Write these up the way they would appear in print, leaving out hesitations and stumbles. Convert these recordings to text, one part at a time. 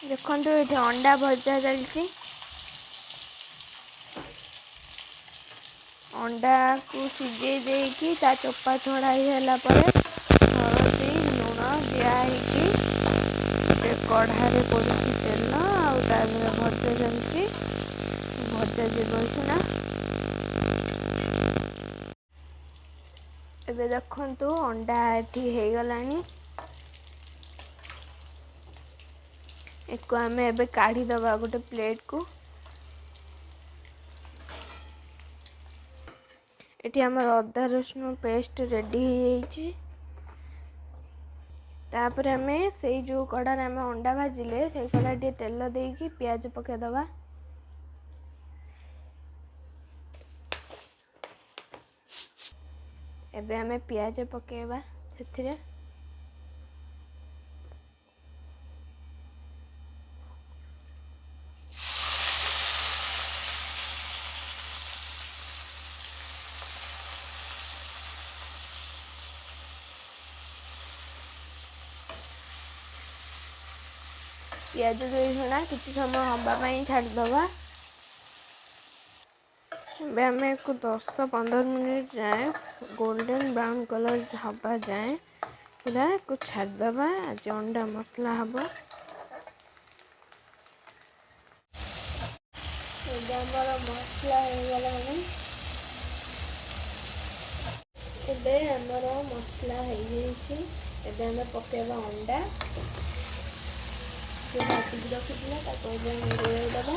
देखो ये अंडा भजा चलती अंडा को सीझे देकी ता चोपा छड़ाई है हलदी लुण दिखाई कढ़ारे पड़ी तेल आगे भजा चलती भजा जीवना एबे देखंतु अंडा एठी हो गलानी एको आम एबे काढ़ी दबा गोटे प्लेट को एठी हमर अदा रसुन पेस्ट रेडी हो जाइए तापर हमें से जो कड़ार आम अंडा भाजिले से कड़ा टे तेल देकी पियाज पकेदबा एबे हमें पियाज पकेबा से पियाज दुईना किसी समय हवापाई छाड़दबा आम एक 10-15 मिनट जाए गोल्डन ब्राउन कलर हवा जाए पूरा को छाड़दबा आज अंडा मसला हम मसला हो गला एबे हमर मसला हो जाइए एबे हमें पकेबा अंडा भाजिक रखिला गोलैदबा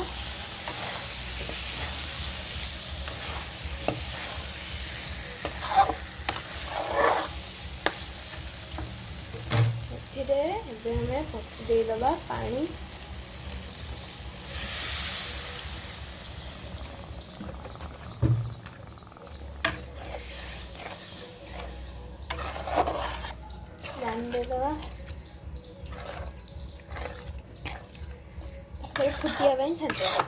हमें देदबा पानी देदबा फुटिया छाड़देवा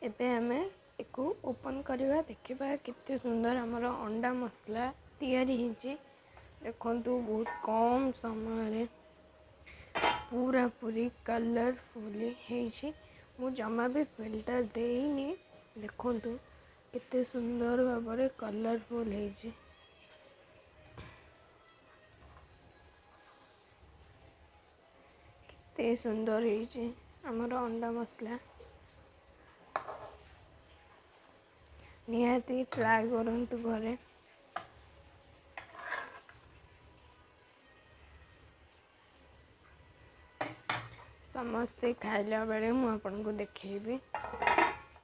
एबे हमें एक ओपन करवा देखा केते सुंदर हमर अंडा मसला तैयारी होइछि देखंतु बहुत कम समय पूरा पूरी कलरफुली होइछि मु जमा भी फिल्टर देनी देखंतु केते सुंदर भाବରେ कलरफुल होइछि केते सुंदर होइछि हमर अंडा मसला निहाती ट्राई करंतु घरे समस्ते खाइला बेले मु आपन को देखेबी।